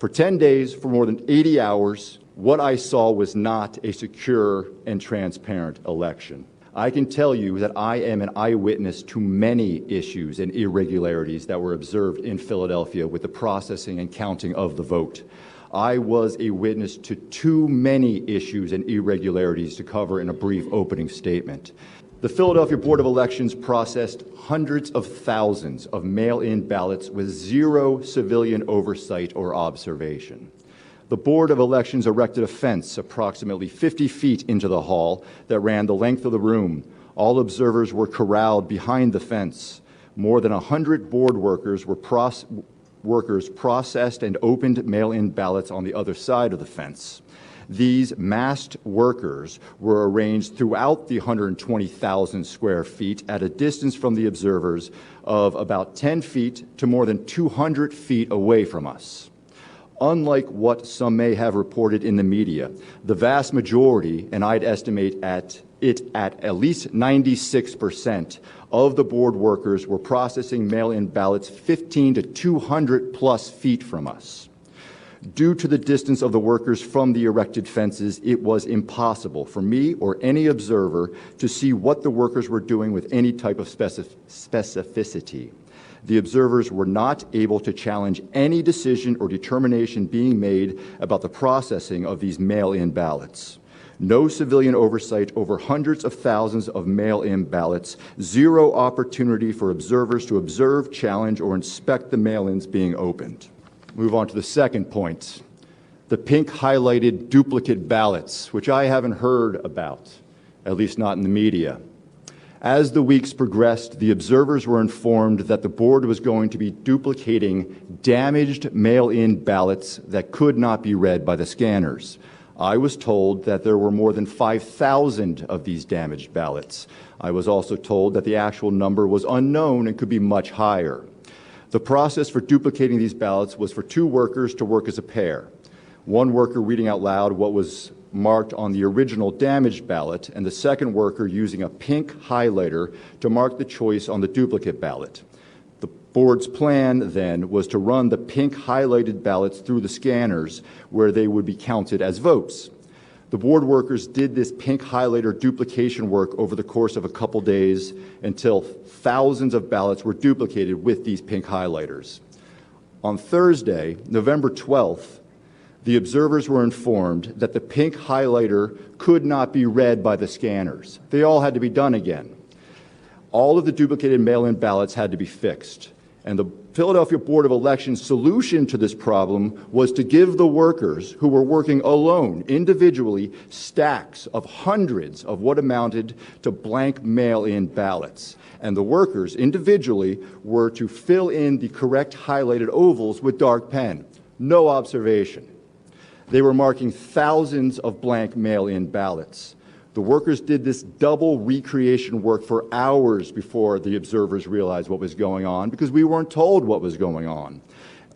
For 10 days, for more than 80 hours, what I saw was not a secure and transparent election. I can tell you that I am an eyewitness to many issues and irregularities that were observed in Philadelphia with the processing and counting of the vote. I was a witness to too many issues and irregularities to cover in a brief opening statement. The Philadelphia Board of Elections processed hundreds of thousands of mail-in ballots with zero civilian oversight or observation. The Board of Elections erected a fence approximately 50 feet into the hall that ran the length of the room. All observers were corralled behind the fence. More than 100 board workers processed and opened mail-in ballots on the other side of the fence. These masked workers were arranged throughout the 120,000 square feet at a distance from the observers of about 10 feet to more than 200 feet away from us. Unlike what some may have reported in the media, the vast majority, and I'd estimate at least 96% of the board workers were processing mail-in ballots 15 to 200 plus feet from us. Due to the distance of the workers from the erected fences, it was impossible for me or any observer to see what the workers were doing with any type of specificity. The observers were not able to challenge any decision or determination being made about the processing of these mail-in ballots. No civilian oversight over hundreds of thousands of mail-in ballots, zero opportunity for observers to observe, challenge, or inspect the mail-ins being opened. Move on to the second point, the pink highlighted duplicate ballots, which I haven't heard about, at least not in the media. As the weeks progressed, the observers were informed that the board was going to be duplicating damaged mail-in ballots that could not be read by the scanners. I was told that there were more than 5,000 of these damaged ballots. I was also told that the actual number was unknown and could be much higher. The process for duplicating these ballots was for two workers to work as a pair. One worker reading out loud what was marked on the original damaged ballot, and the second worker using a pink highlighter to mark the choice on the duplicate ballot. The board's plan then was to run the pink highlighted ballots through the scanners where they would be counted as votes. The board workers did this pink highlighter duplication work over the course of a couple days until thousands of ballots were duplicated with these pink highlighters. On Thursday, November 12th, the observers were informed that the pink highlighter could not be read by the scanners. They all had to be done again. All of the duplicated mail-in ballots had to be fixed. And the Philadelphia Board of Elections' solution to this problem was to give the workers who were working alone, individually, stacks of hundreds of what amounted to blank mail-in ballots. And the workers, individually, were to fill in the correct highlighted ovals with dark pen. No observation. They were marking thousands of blank mail-in ballots. The workers did this double recreation work for hours before the observers realized what was going on, because we weren't told what was going on.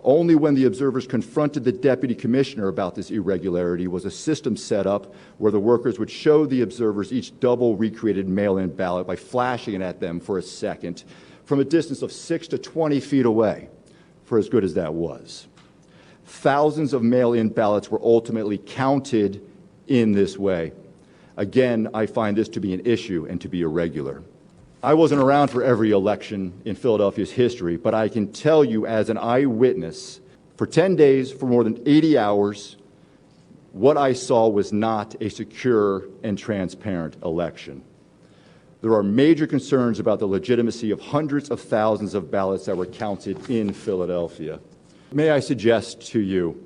Only when the observers confronted the deputy commissioner about this irregularity was a system set up where the workers would show the observers each double recreated mail-in ballot by flashing it at them for a second from a distance of 6 to 20 feet away, for as good as that was. Thousands of mail-in ballots were ultimately counted in this way. Again, I find this to be an issue and to be irregular. I wasn't around for every election in Philadelphia's history, but I can tell you as an eyewitness, for 10 days, for more than 80 hours, what I saw was not a secure and transparent election. There are major concerns about the legitimacy of hundreds of thousands of ballots that were counted in Philadelphia. May I suggest to you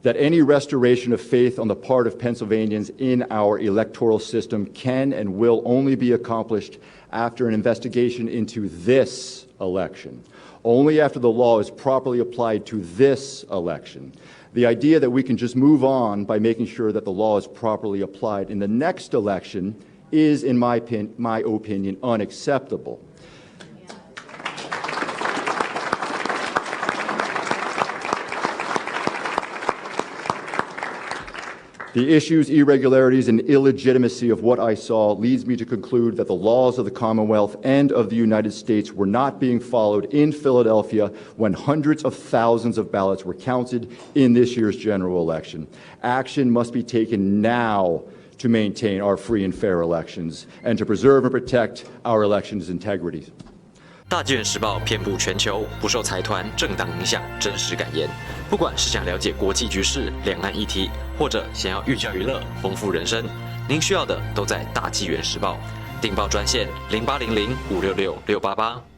that any restoration of faith on the part of Pennsylvanians in our electoral system can and will only be accomplished after an investigation into this election, only after the law is properly applied to this election. The idea that we can just move on by making sure that the law is properly applied in the next election is, in my opinion, unacceptable. The issues, irregularities, and illegitimacy of what I saw leads me to conclude that the laws of the Commonwealth and of the United States were not being followed in Philadelphia when hundreds of thousands of ballots were counted in this year's general election. Action must be taken now to maintain our free and fair elections and to preserve and protect our elections' integrity. 大纪元时报遍布全球，不受财团、政党影响，真实敢言。不管是想了解国际局势、两岸议题，或者想要寓教于乐、丰富人生，您需要的都在大纪元时报。订报专线0800566688。